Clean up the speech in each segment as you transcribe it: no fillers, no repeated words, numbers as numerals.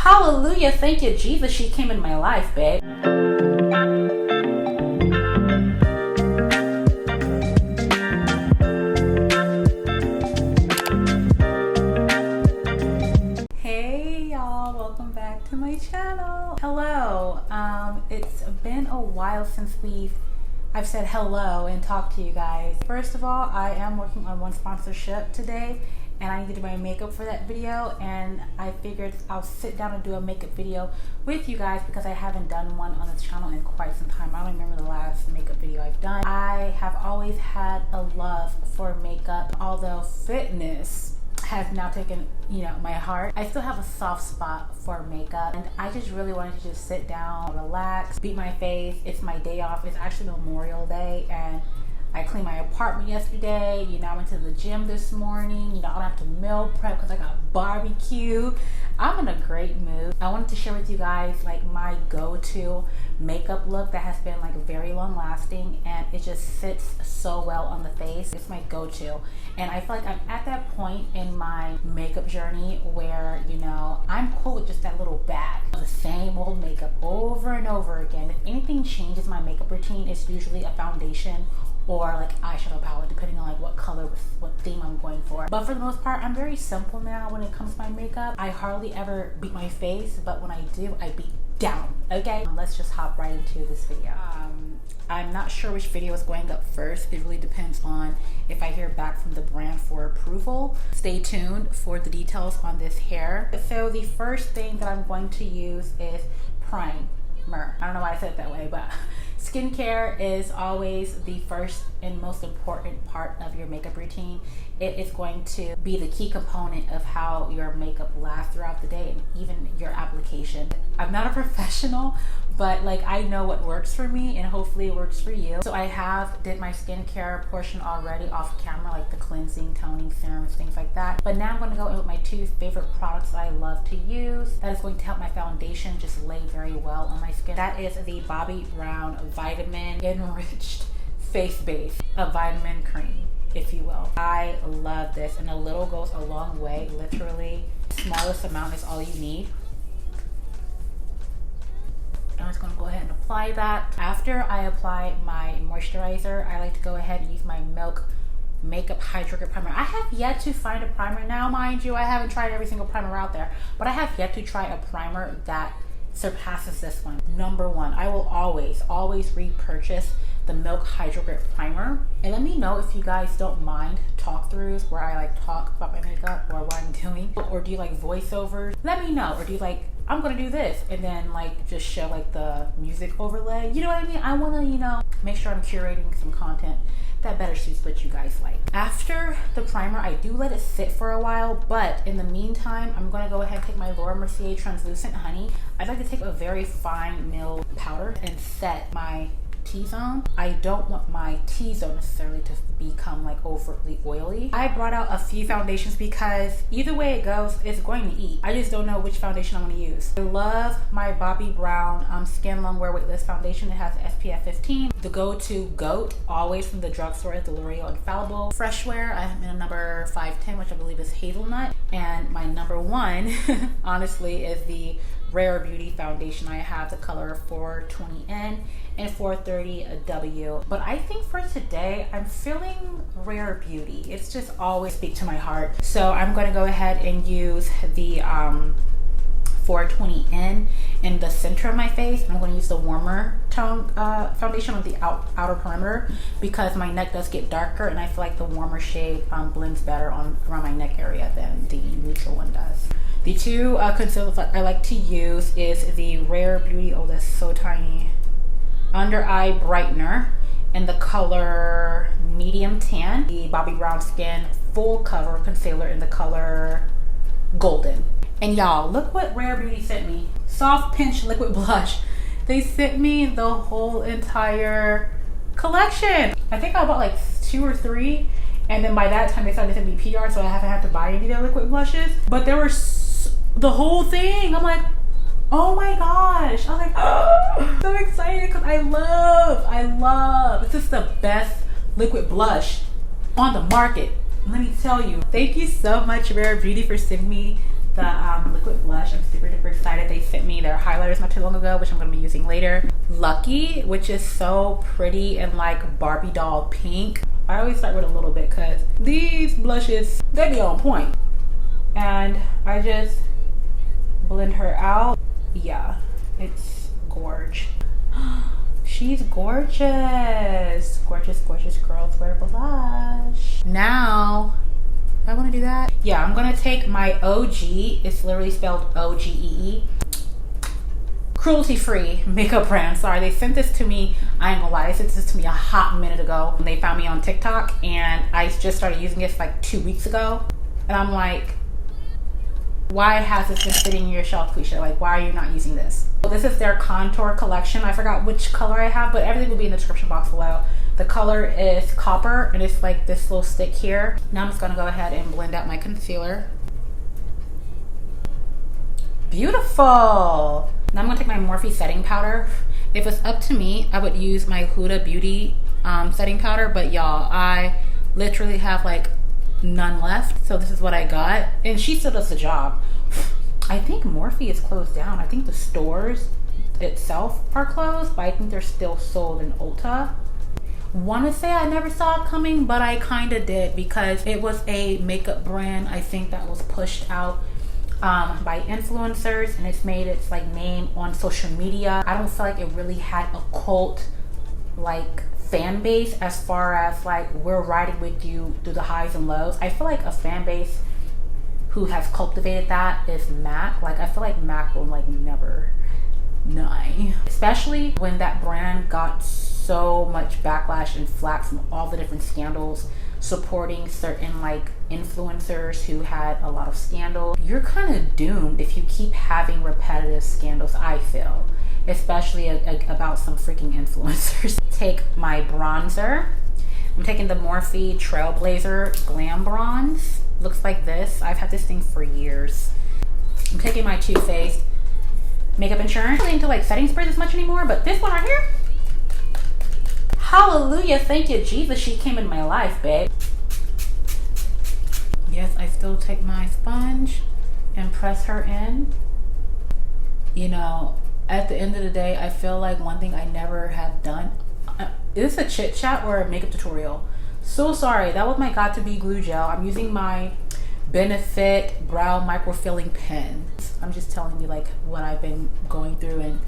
Hallelujah, thank you, Jesus, she came in my life, babe. Hey y'all, welcome back to my channel. Hello, it's been a while since I've said hello and talked to you guys. First of all, I am working on one sponsorship today and I need to do my makeup for that video, and I figured I'll sit down and do a makeup video with you guys because I haven't done one on this channel in quite some time. I don't remember the last makeup video I've done. I have always had a love for makeup, although fitness has now taken, my heart. I still have a soft spot for makeup, and I just really wanted to just sit down, relax, beat my face. It's my day off. It's actually Memorial Day, and I cleaned my apartment yesterday. I went to the gym this morning. I don't have to meal prep because I got barbecue. I'm in a great mood. I wanted to share with you guys my go-to makeup look that has been very long lasting, and it just sits so well on the face. It's my go-to, and I feel like I'm at that point in my makeup journey where I'm cool with just that little bag of the same old makeup over and over again. If anything changes my makeup routine, it's usually a foundation or eyeshadow palette, depending on what color, what theme I'm going for. But for the most part, I'm very simple now when it comes to my makeup. I hardly ever beat my face, but when I do, I beat down, okay? Let's just hop right into this video. I'm not sure which video is going up first. It really depends on if I hear back from the brand for approval. Stay tuned for the details on this hair. So the first thing that I'm going to use is primer. I don't know why I said it that way, but skincare is always the first and most important part of your makeup routine. It is going to be the key component of how your makeup lasts throughout the day and even your application. I'm not a professional, but I know what works for me, and hopefully it works for you. So I did my skincare portion already off camera, the cleansing, toning, serums, things like that. But now I'm going to go in with my two favorite products that I love to use. That is going to help my foundation just lay very well on my skin. That is the Bobbi Brown Vitamin Enriched Face Base, a vitamin cream, if you will. I love this, and a little goes a long way. Literally, the smallest amount is all you need. I'm just going to go ahead and apply that. After I apply my moisturizer, I like to go ahead and use my Milk Makeup Hydro Grip Primer. I have yet to find a primer. Now, mind you, I haven't tried every single primer out there, but I have yet to try a primer that surpasses this one. Number one, I will always repurchase the Milk Hydro Grip Primer. And let me know if you guys don't mind talk throughs where I talk about my makeup or what I'm doing, or do you like voiceovers? Let me know. Or do you I'm gonna do this and then just show the music overlay? You know what I mean? I wanna make sure I'm curating some content that better suits what you guys like. After the primer, I do let it sit for a while, but in the meantime, I'm gonna go ahead and take my Laura Mercier Translucent Honey. I'd like to take a very fine milled powder and set my T-zone. I don't want my T-zone necessarily to become overtly oily. I brought out a few foundations because either way it goes, it's going to eat. I just don't know which foundation I'm going to use. I love my Bobbi Brown Skin Long Wear Weightless Foundation. It has SPF 15. The go-to GOAT, always from the drugstore, is the L'Oreal Infallible Fresh Wear. I am in a number 510, which I believe is hazelnut. And my number one, honestly, is the Rare Beauty Foundation. I have the color 420N and 430W. But I think for today, I'm feeling Rare Beauty. It's just always speak to my heart. So I'm going to go ahead and use the 420N in the center of my face. I'm going to use the warmer tone foundation on the outer perimeter because my neck does get darker, and I feel like the warmer shade blends better around my neck area than the neutral one does. The two concealers I like to use is the Rare Beauty, oh that's so tiny, Under Eye Brightener in the color Medium Tan, the Bobbi Brown Skin Full Cover Concealer in the color Golden. And y'all, look what Rare Beauty sent me. Soft Pinch Liquid Blush. They sent me the whole entire collection. I think I bought 2 or 3, and then by that time they started to send me PR, so I haven't had to buy any of their liquid blushes. But there were the whole thing. I'm like, oh my gosh. I'm like, oh, so excited because I love, this is the best liquid blush on the market. Let me tell you. Thank you so much, Rare Beauty, for sending me the liquid blush. I'm super duper excited. They sent me their highlighters not too long ago, which I'm gonna be using later. Lucky, which is so pretty and like Barbie doll pink. I always start with a little bit because these blushes, they be on point. And I just blend her out. Yeah, it's gorge. She's gorgeous. Gorgeous, gorgeous girls wear blush. Now, I want to do that. Yeah, I'm gonna take my OG. It's literally spelled OGEE. Cruelty-free makeup brand. Sorry, they sent this to me. I ain't gonna lie, they sent this to me a hot minute ago. When they found me on TikTok, and I just started using this like 2 weeks ago. And I'm like, why has this been sitting in your shelf, Quiesha? Like, why are you not using this? So this is their contour collection. I forgot which color I have, but everything will be in the description box below. The color is copper, and it's like this little stick here. Now I'm just gonna go ahead and blend out my concealer. Beautiful. Now I'm gonna take my Morphe setting powder. If it's up to me, I would use my Huda Beauty setting powder, but y'all, I literally have like none left. So this is what I got, and she still does the job. I think Morphe is closed down. I think the stores itself are closed, but I think they're still sold in Ulta. Want to say I never saw it coming, but I kind of did, because it was a makeup brand I think that was pushed out by influencers, and it's made its like name on social media. I don't feel like it really had a cult like fan base as far as like we're riding with you through the highs and lows. I feel like a fan base who has cultivated that is MAC. Like, I feel like MAC will like never die, especially when that brand got so much backlash and flack from all the different scandals supporting certain like influencers who had a lot of scandal. You're kind of doomed if you keep having repetitive scandals, I feel, especially about some freaking influencers. Take my bronzer. I'm taking the Morphe Trailblazer Glam Bronze. Looks like this. I've had this thing for years. I'm taking my Too Faced Makeup Insurance. I'm not into like setting sprays as much anymore, but this one right here, hallelujah, thank you Jesus, she came in my life, babe. Yes, I still take my sponge and press her in. You know, at the end of the day, I feel like one thing I never have done, is this a chit chat or a makeup tutorial? So sorry, that was my got to be glue gel. I'm using my Benefit brow microfilling pen. I'm just telling you like what I've been going through, and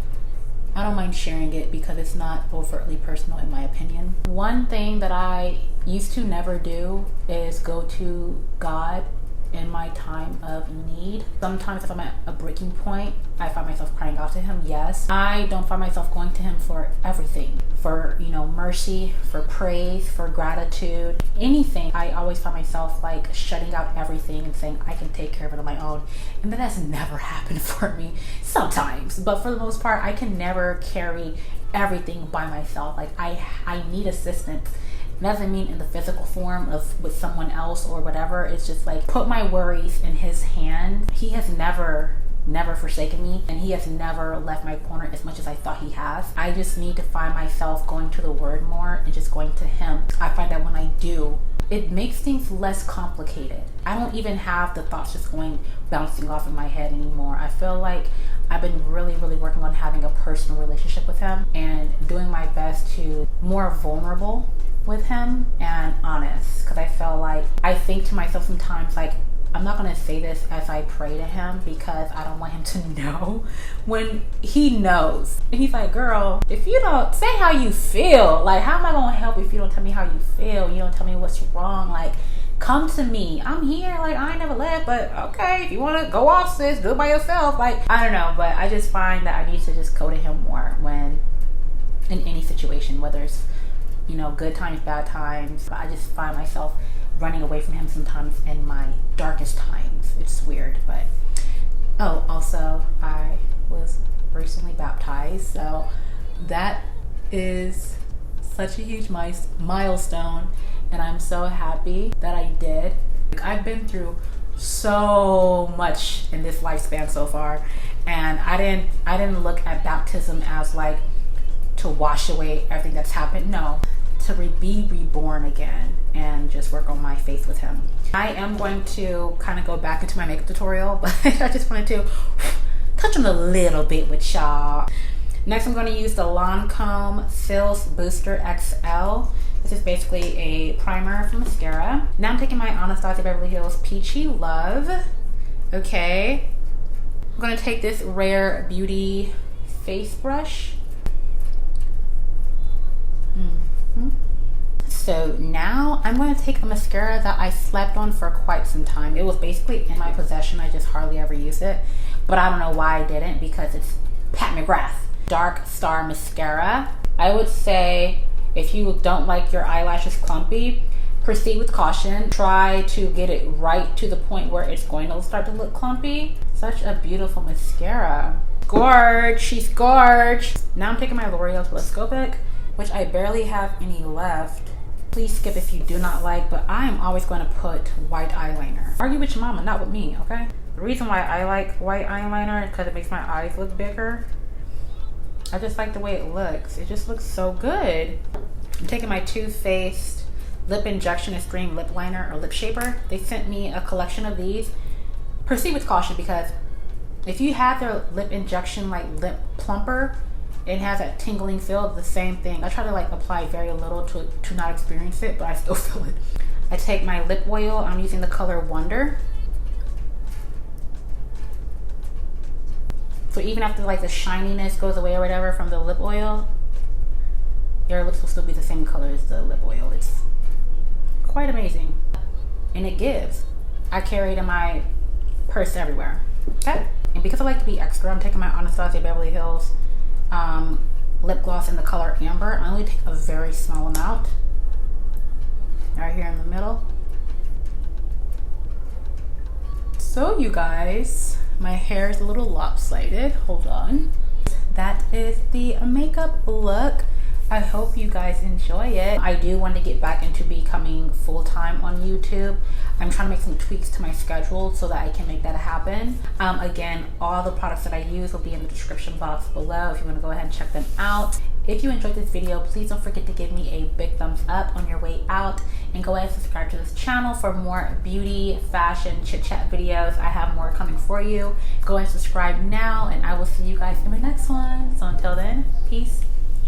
I don't mind sharing it because it's not overtly personal in my opinion. One thing that I used to never do is go to God in my time of need. Sometimes if I'm at a breaking point, I find myself crying out to him. Yes, I don't find myself going to him for everything, for, you know, mercy, for praise, for gratitude, anything. I always find myself like shutting out everything and saying I can take care of it on my own, and that has never happened for me. Sometimes, but for the most part, I can never carry everything by myself. Like I need assistance. Doesn't mean in the physical form of with someone else or whatever. It's just like put my worries in his hand. He has never forsaken me, and he has never left my corner as much as I thought he has. I just need to find myself going to the word more and just going to him. I find that when I do, it makes things less complicated. I don't even have the thoughts just going bouncing off in my head anymore. I feel like I've been really working on having a personal relationship with him and doing my best to more vulnerable with him and honest, because I feel like I think to myself sometimes like I'm not gonna say this as I pray to him because I don't want him to know, when he knows. And he's like, girl, if you don't say how you feel, like how am I gonna help if you don't tell me how you feel? You don't tell me what's wrong. Like, come to me. I'm here. Like, I ain't never left, but okay, if you want to go off, sis, do it by yourself. Like, I don't know, but I just find that I need to just go to him more when in any situation, whether it's, you know, good times, bad times. I just find myself running away from him sometimes in my darkest times. It's weird, but oh, also I was recently baptized, so that is such a huge milestone, and I'm so happy that I did. I've been through so much in this lifespan so far, and I didn't look at baptism as like to wash away everything that's happened. No, to be reborn again and just work on my faith with him. I am going to kind of go back into my makeup tutorial, but I just wanted to touch on a little bit with y'all. Next, I'm going to use the Lancome Cils Booster XL. This is basically a primer for mascara. Now I'm taking my Anastasia Beverly Hills Peachy Love. Okay. I'm going to take this Rare Beauty face brush. So now I'm going to take a mascara that I slept on for quite some time. It was basically in my possession. I just hardly ever use it. But I don't know why I didn't, because it's Pat McGrath Dark Star Mascara. I would say if you don't like your eyelashes clumpy, proceed with caution. Try to get it right to the point where it's going to start to look clumpy. Such a beautiful mascara. Gorge, she's gorge. Now I'm taking my L'Oreal Telescopic, which I barely have any left. Please skip if you do not like, but I am always going to put white eyeliner. Argue with your mama, not with me, okay? The reason why I like white eyeliner is because it makes my eyes look bigger. I just like the way it looks. It just looks so good. I'm taking my Too Faced Lip Injection Extreme Lip Liner or Lip Shaper. They sent me a collection of these. Proceed with caution, because if you have their lip injection like lip plumper, it has that tingling feel. The same thing. I try to like apply very little to not experience it, but I still feel it. I take my lip oil. I'm using the color Wonder. So even after like the shininess goes away or whatever from the lip oil, your lips will still be the same color as the lip oil. It's quite amazing. And it gives. I carry it in my purse everywhere. Okay? And because I like to be extra, I'm taking my Anastasia Beverly Hills lip gloss in the color Amber. I only take a very small amount. Right here in the middle. So you guys, my hair is a little lopsided. Hold on. That is the makeup look. I hope you guys enjoy it. I do want to get back into becoming full-time on YouTube. I'm trying to make some tweaks to my schedule so that I can make that happen. Again, all the products that I use will be in the description box below if you want to go ahead and check them out. If you enjoyed this video, please don't forget to give me a big thumbs up on your way out, and go ahead and subscribe to this channel for more beauty, fashion, chit-chat videos. I have more coming for you. Go ahead and subscribe now, and I will see you guys in my next one. So until then, peace,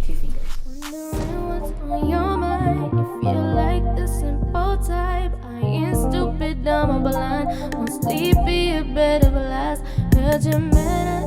2 fingers. Wondering what's on your mind. If you like the simple type, I ain't stupid, dumb or blind. I'm sleepy, a bit of a last. Heard you met